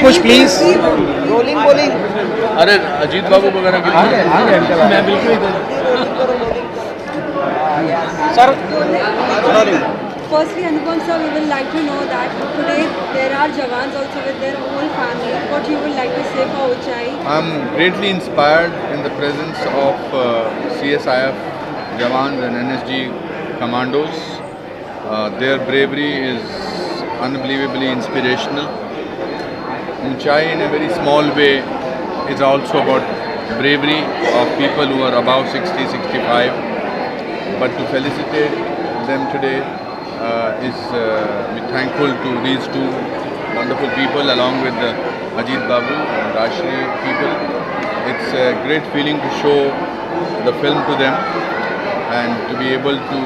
कुछ please. Rolling bowling. अरे अजीत बाबू वगैरह की मैं बिल्कुल sir Firstly, Anupam sir, we would like to know that today there are Jawans also with their whole family. What you would like to say for Uchai? I'm greatly inspired in the presence of CSIF Jawans and NSG commandos. Their bravery is unbelievably inspirational. Uchai in a very small way is also about bravery of people who are above 60, 65. But to felicitate them today is we're thankful to these two wonderful people along with the Ajit Babu and Rashri people. It's a great feeling to show the film to them and to be able to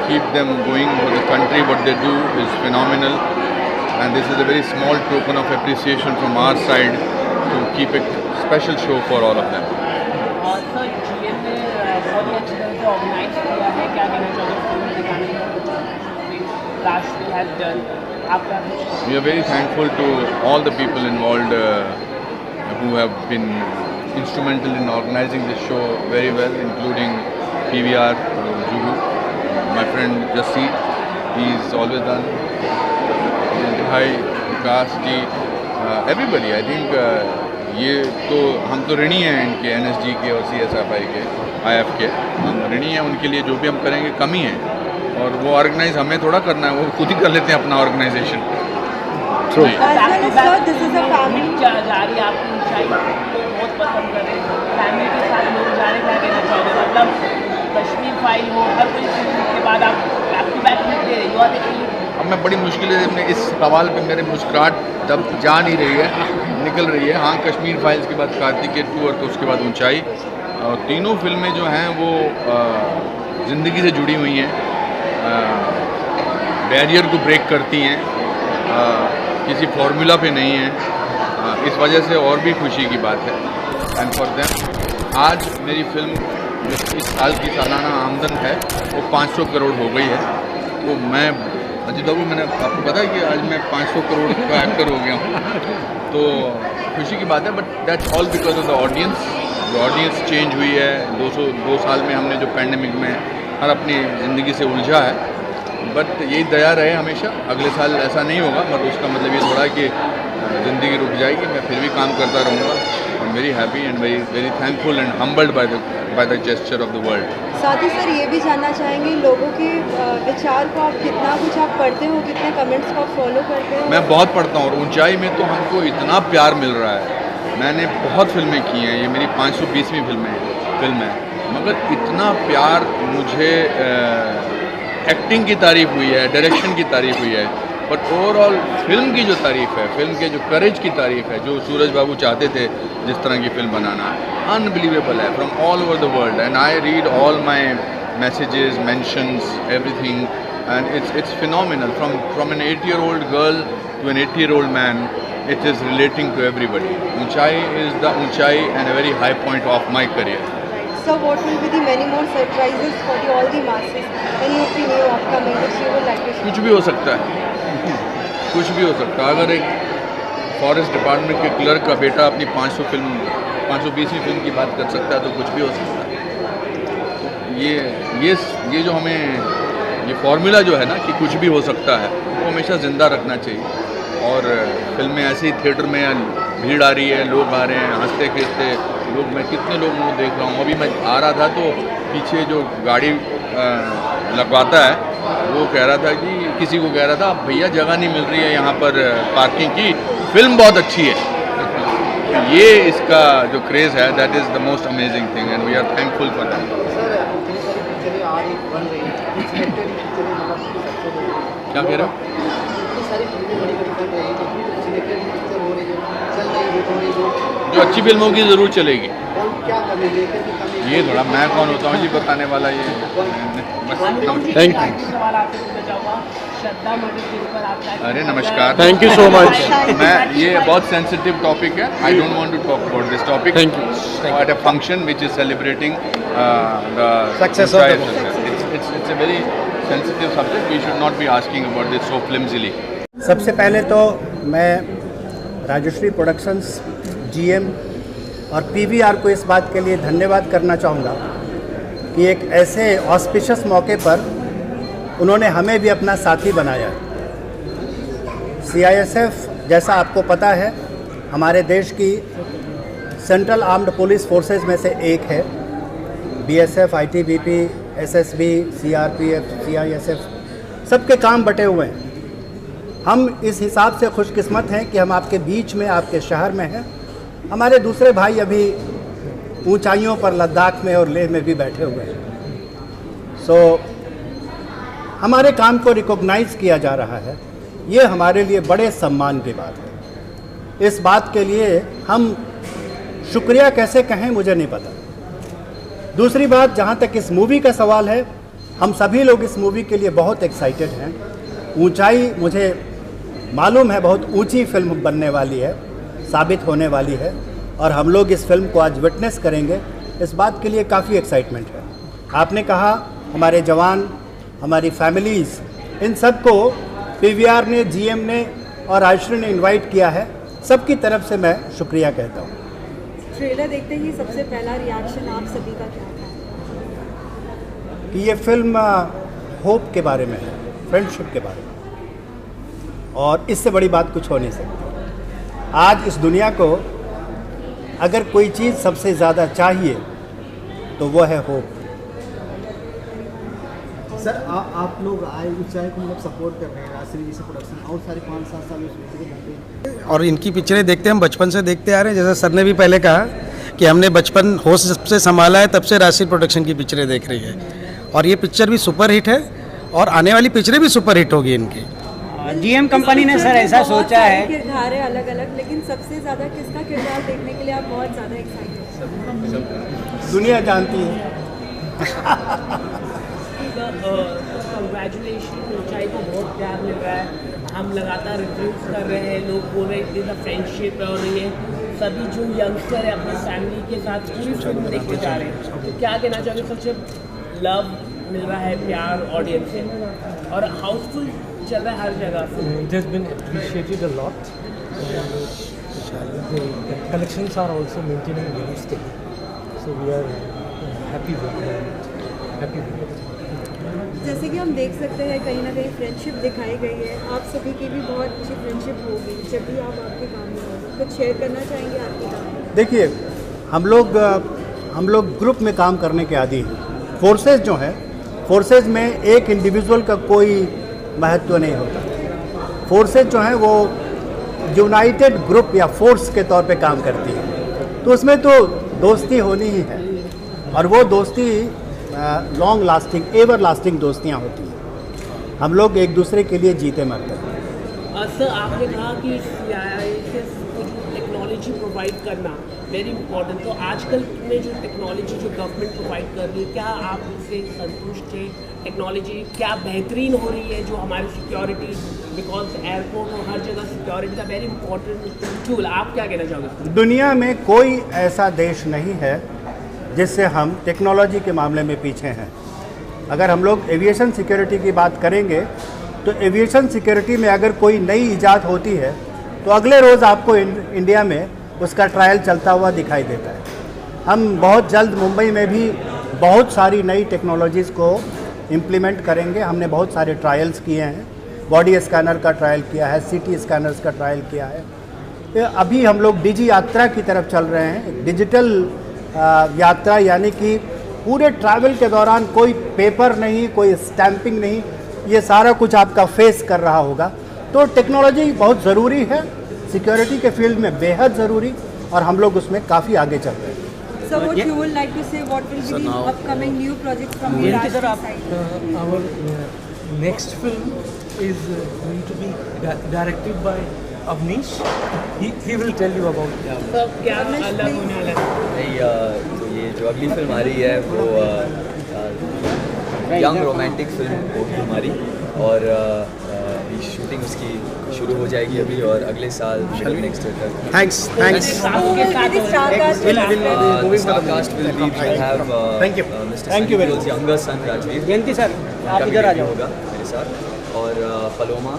keep them going for the country. What they do is phenomenal, and this is a very small token of appreciation from our side to keep a special show for all of them. Sir GM ने बहुत ही अच्छी तरह से organise किया है, क्या कहना चाहिए फिल्म दिखाने में राष्ट्रीय हैज डन आपका? We are very thankful to all the people involved who have been instrumental in organizing this show very well, including PVR, Juhu, my friend Jassi, he's always done, Intihai, Vikas ji, everybody. I think ये तो हम तो ऋणी हैं इनके NSG के और CSFI के IF के, हम ऋणी हैं उनके लिए। जो भी हम करेंगे कमी है, और वो ऑर्गेनाइज हमें थोड़ा करना है, वो खुद ही कर लेते हैं अपना organisation. As well as sir, this is a family. जा रही है आपकी ऊंचाई बहुत पसंद कर रहे हैं, फैमिली के साथ लोग जा रहे, क्या कहना चाहोगे? मतलब कश्मीर फाइल हो, हर कोई फिल्म के बाद आप बैक टू बैक मिलते हैं, यू आर द। अब मैं बड़ी मुश्किल से अपने इस सवाल पे मेरे मुस्कुराहट जब जा नहीं रही है, निकल रही है। हाँ, कश्मीर फाइल्स के बाद कार्तिकेय 2 और तो उसके बाद ऊंचाई, और तीनों फिल्में जो हैं वो ज़िंदगी से जुड़ी हुई हैं, बैरियर को ब्रेक करती हैं, किसी फार्मूला पे नहीं है। इस वजह से और भी खुशी की बात है। एंड फॉर देम आज मेरी फिल्म इस साल की सालाना आमदन है वो 500 करोड़ हो गई है। तो मैं अजीत बाबू, मैंने आपको पता है कि आज मैं 500 करोड़ का एक्टर हो गया हूँ, तो खुशी की बात है। But that's all because of the audience. जो ऑडियंस चेंज हुई है 2 साल में, हमने जो पैंडेमिक में हर अपनी ज़िंदगी से उलझा है, बट यही दया रहे हमेशा। अगले साल ऐसा नहीं होगा, बट उसका मतलब ये थोड़ा कि ज़िंदगी रुक जाएगी, मैं फिर भी काम करता रहूँगा। I am very happy and very thankful and humbled by the gesture of the world. साथ ही सर ये भी जानना चाहेंगे लोगों के विचार को आप कितना कुछ आप पढ़ते हो, कितने कमेंट्स को आप फॉलो करते हो? मैं बहुत पढ़ता हूँ, और ऊंचाई में तो हमको इतना प्यार मिल रहा है। मैंने बहुत फिल्में की हैं, ये मेरी 520वीं फिल्म है, मगर इतना प्यार मुझे एक्टिंग की तारीफ़ हुई है, डायरेक्शन की तारीफ़ हुई है, बट ओवरऑल फिल्म की जो तारीफ़ है, फिल्म के जो करेज की तारीफ़ है, जो सूरज बाबू चाहते थे जिस तरह की फिल्म बनाना, अनबिलीवेबल है from all over the world. And I read all my messages, mentions, everything, and it's phenomenal. From an 8-year-old girl to an 80-year-old man, it is relating to everybody. Uchai is the Uchai and a very high point of my career. So what will be the many more surprises for all the masses? Any of the new upcoming which you would like to share? कुछ भी हो सकता है, कुछ भी हो सकता है। अगर एक फॉरेस्ट डिपार्टमेंट के क्लर्क का बेटा अपनी 520वीं फिल्म की बात कर सकता है, तो कुछ भी हो सकता है। ये जो हमें ये फॉर्मूला जो है ना कि कुछ भी हो सकता है, वो हमेशा ज़िंदा रखना चाहिए। और फिल्में ऐसे ही थिएटर में भीड़ आ रही है, लोग आ रहे हैं हंसते खेलते लोग। मैं कितने लोगों को देख रहा हूँ। अभी मैं आ रहा था तो पीछे जो गाड़ी लगवाता है वो कह रहा था कि किसी को कह रहा था, भैया जगह नहीं मिल रही है यहाँ पर पार्किंग की, फिल्म बहुत अच्छी है। तो ये इसका जो क्रेज़ है, that is the most amazing thing and we are thankful for that. क्या कह रहे हो? जो अच्छी फिल्म होगी ज़रूर चलेगी। ये थोड़ा मैं कौन होता हूँ जी बताने वाला, ये थैंक यू। अरे नमस्कार, थैंक यू सो मच। मैं ये बहुत सेंसिटिव टॉपिक है, I don't want to talk about this topic. Thank you. At a function which is celebrating the Success of the it's a very sensitive subject. We should not be asking about this so flimsily. सबसे पहले तो मैं Rajshree productions, GM और PVR को इस बात के लिए धन्यवाद करना चाहूँगा कि एक ऐसे ऑस्पिशियस मौके पर उन्होंने हमें भी अपना साथी बनाया। सीआईएसएफ जैसा आपको पता है हमारे देश की सेंट्रल आर्म्ड पुलिस फोर्सेस में से एक है। BSF, ITBP, SSB, CRPF, CISF सबके काम बटे हुए हैं। हम इस हिसाब से खुशकिस्मत हैं कि हम आपके बीच में, आपके शहर में हैं। हमारे दूसरे भाई अभी ऊंचाइयों पर लद्दाख में और लेह में भी बैठे हुए हैं। हमारे काम को रिकॉग्नाइज किया जा रहा है, ये हमारे लिए बड़े सम्मान की बात है। इस बात के लिए हम शुक्रिया कैसे कहें मुझे नहीं पता। दूसरी बात, जहाँ तक इस मूवी का सवाल है, हम सभी लोग इस मूवी के लिए बहुत एक्साइटेड हैं। ऊंचाई मुझे मालूम है बहुत ऊंची फिल्म बनने वाली है, साबित होने वाली है और हम लोग इस फिल्म को आज विटनेस करेंगे। इस बात के लिए काफ़ी एक्साइटमेंट है। आपने कहा हमारे जवान, हमारी फैमिलीज़, इन सब को पीवीआर ने, जीएम ने और राजश्री ने इनवाइट किया है। सबकी तरफ से मैं शुक्रिया कहता हूँ। ट्रेलर देखते ही सबसे पहला रिएक्शन आप सभी का क्या था? कि ये फिल्म होप के बारे में है, फ्रेंडशिप के बारे में, और इससे बड़ी बात कुछ हो नहीं सकती। आज इस दुनिया को अगर कोई चीज़ सबसे ज़्यादा चाहिए तो वो है होप। सर आप लोग आए ऊंचाई को मतलब सपोर्ट कर रहे हैं, राजश्री जी से प्रोडक्शन और सारे 5-7 साल उसमें। और इनकी पिक्चरें देखते हम बचपन से देखते आ रहे हैं। जैसा सर ने भी पहले कहा कि हमने बचपन होश से संभाला है, तब से राजश्री प्रोडक्शन की पिक्चरें देख रही है और ये पिक्चर भी सुपर हिट है और आने वाली पिक्चरें भी सुपर हिट होगी इनकी। जीएम कंपनी ने सर ऐसा सोचा है, किरदार है अलग अलग, लेकिन सबसे ज़्यादा किसका किरदार देखने के लिए आप बहुत ज़्यादा एक्साइटेड हैं? दुनिया जानती है। कंग्रेचुलेशन, ऊंचाई को बहुत प्यार मिल रहा है। हम लगातार रिव्यूज कर रहे हैं, लोग बोल रहे हैं इतना फ्रेंडशिप है और ये सभी जो यंगस्टर है अपने फैमिली के साथ पूरी फिल्म देखने जा रहे हैं। तो क्या कहना चाहोगे? सबसे लव मिल रहा है, प्यार ऑडियंस से और हाउसफुल चल रहा है हर जगह। It has been appreciated a lot. The collections are also maintaining very steady. So we are happy with it. जैसे कि हम देख सकते हैं कहीं ना कहीं फ्रेंडशिप दिखाई गई है। आप सभी की भी बहुत अच्छी फ्रेंडशिप होगी जब भी आप आपके काम में होंगे। कुछ शेयर करना चाहेंगे आपके काम? देखिए, हम लोग ग्रुप में काम करने के आदी हैं। फोर्सेस जो हैं, फोर्सेस में एक इंडिविजुअल का कोई महत्व नहीं होता। फोर्सेस जो हैं वो यूनाइटेड ग्रुप या फोर्स के तौर पे काम करती है, तो उसमें तो दोस्ती होनी ही है और वो दोस्ती लॉन्ग लास्टिंग, एवर लास्टिंग दोस्तियाँ होती हैं। हम लोग एक दूसरे के लिए जीते मरते हैं। सर, आपने कहा कि CISF को जो टेक्नोलॉजी प्रोवाइड करना वेरी इंपॉर्टेंट, तो आजकल में जो टेक्नोलॉजी जो गवर्नमेंट प्रोवाइड कर रही है, क्या आप उससे संतुष्ट हैं? टेक्नोलॉजी क्या बेहतरीन हो रही है जो हमारी सिक्योरिटी, बिकॉज एयरपोर्ट और हर जगह सिक्योरिटी का वेरी इंपॉर्टेंट टूल, आप क्या कहना चाहोगे? दुनिया में कोई ऐसा देश नहीं है जिससे हम टेक्नोलॉजी के मामले में पीछे हैं। अगर हम लोग एविएशन सिक्योरिटी की बात करेंगे तो एविएशन सिक्योरिटी में अगर कोई नई इजाद होती है तो अगले रोज़ आपको इंडिया में उसका ट्रायल चलता हुआ दिखाई देता है। हम बहुत जल्द मुंबई में भी बहुत सारी नई टेक्नोलॉजीज़ को इम्प्लीमेंट करेंगे। हमने बहुत सारे ट्रायल्स किए हैं, बॉडी स्कैनर का ट्रायल किया है, CT स्कैनर्स का ट्रायल किया है। अभी हम लोग डिजी यात्रा की तरफ चल रहे हैं, डिजिटल यात्रा, यानी कि पूरे ट्रैवल के दौरान कोई पेपर नहीं, कोई स्टैंपिंग नहीं, ये सारा कुछ आपका फेस कर रहा होगा। तो टेक्नोलॉजी बहुत ज़रूरी है, सिक्योरिटी के फील्ड में बेहद ज़रूरी, और हम लोग उसमें काफ़ी आगे चल रहे हैं। So what you would like to say, what will be the upcoming new projects from the Rajshri side? Our next film is going to be directed by Avnish. He will tell you about it. तो क्या अलग होने वाला है? नहीं, तो ये जो अगली फिल्म आ रही है वो यंग रोमांटिक फिल्म होगी हमारी, और शूटिंग उसकी शुरू हो जाएगी अभी और अगले साल नेक्स्ट ईयर तक। Thanks. Thank you very much. Younger son Rajveer, Jayanti sir आप इधर आ जाओ। होगा मेरे साथ, और Paloma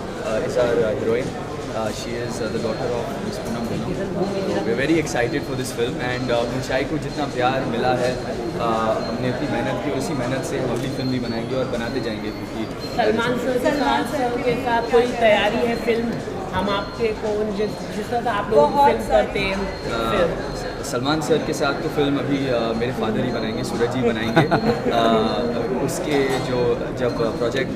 is our heroine, she is the daughter of Miss Poonam Dhillon. We are very excited for this film and Uunchai को जितना प्यार मिला है हमने अपनी मेहनत की, उसी मेहनत से हम अगली फिल्म भी बनाएंगे और बनाते जाएंगे. क्योंकि सलमान सर के साथ कोई तैयारी है फिल्म? हम आपके कौन जिस तरह आप लोग फिल्म करते हैं सलमान सर के साथ तो फिल्म अभी मेरे फादर ही बनाएंगे, सूरज जी बनाएंगे. उसके जो जब प्रोजेक्ट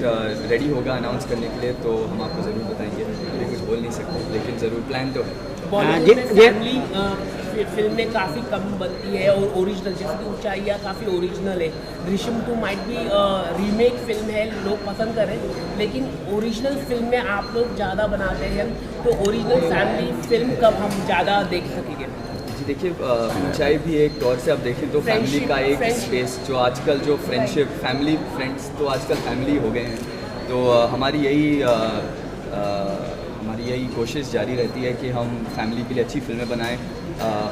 रेडी होगा अनाउंस करने के लिए तो हम आपको ज़रूर बताएंगे. अभी कुछ बोल नहीं सकते लेकिन ज़रूर प्लान तो है. बॉलीवुड में फैमिली फिल्में काफ़ी कम बनती है और ओरिजिनल, जैसे कि ऊंचाइयाँ काफ़ी ओरिजिनल है. दृश्यम 2 माइट भी रीमेक फिल्म है, लोग पसंद करें, लेकिन ओरिजिनल फिल्म में आप लोग ज़्यादा बनाते हैं. तो ओरिजिनल फैमिली फिल्म कब हम ज़्यादा देख सकेंगे? जी देखिए, ऊंचाई भी एक तौर से आप देखें तो फैमिली का एक स्पेस, जो आजकल जो फ्रेंडशिप फैमिली फ्रेंड्स तो आजकल फैमिली हो गए हैं. तो हमारी यही कोशिश जारी रहती है कि हम फैमिली के लिए अच्छी फिल्में बनाएं,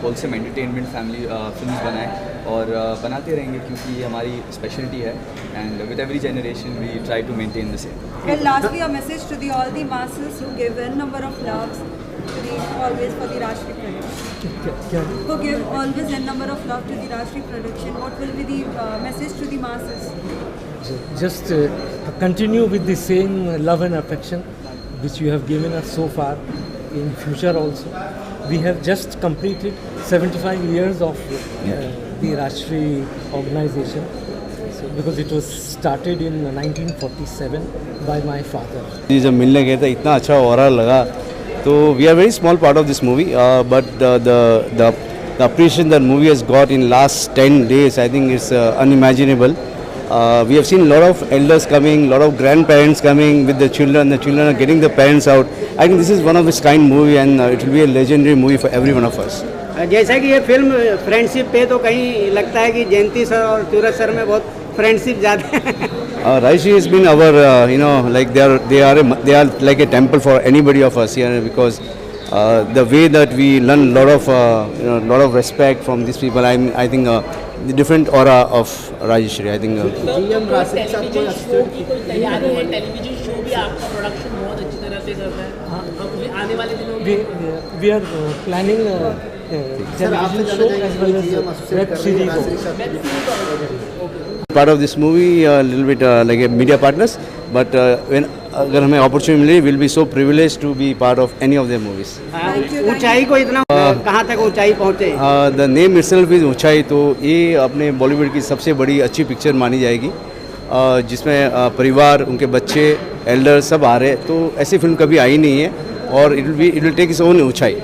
होलसेम एंटरटेनमेंट फैमिली फिल्म्स बनाएं और बनाते रहेंगे क्योंकि ये हमारी स्पेशलिटी है. And with every generation we try to maintain the same. And lastly, a message to all the masses who give n number of loves always for the Rashtriya production. Who give always n number of love to the Rashtriya production. What will be the message to the masses? Just continue with the same love and affection which you have given us so far in future also. We have just completed 75 years of the Rashtriya organization. Because it was started in 1947 by my father. जब मिलने गए थे इतना अच्छा overall लगा. तो we are very small part of this movie but the appreciation that movie has got in last 10 days I think is unimaginable. We have seen a lot of elders coming, a lot of grandparents coming with the children are getting the parents out. I think this is one of its kind movie and it will be a legendary movie for every one of us. जैसा कि ये film friendship पे तो कहीं लगता है कि जयंती sir और सूरज सर में बहुत फ्रेंडशिप ज़्यादा है. Raishi has been our, like they are like a temple for anybody of us here because the way that we learn lot of respect from these people. I think the different aura of Rajeshri. I think. Television show की कोई तैयारी है? Television show भी आपका production बहुत अच्छी तरह से करता है. आने वाले दिनों में we are planning television show as well as web series. Part of this movie, a little bit like a media partners, but when अगर हमें opportunity मिले, we'll be so privileged to be part of any of their movies. ऊंचाई को इतना कहाँ तक ऊंचाई पहुँचे? The name itself is ऊंचाई, तो ये अपने बॉलीवुड की सबसे बड़ी अच्छी पिक्चर मानी जाएगी जिसमें परिवार, उनके बच्चे, एल्डर सब आ रहे. तो ऐसी फिल्म कभी आई नहीं है और it will take its own ऊंचाई.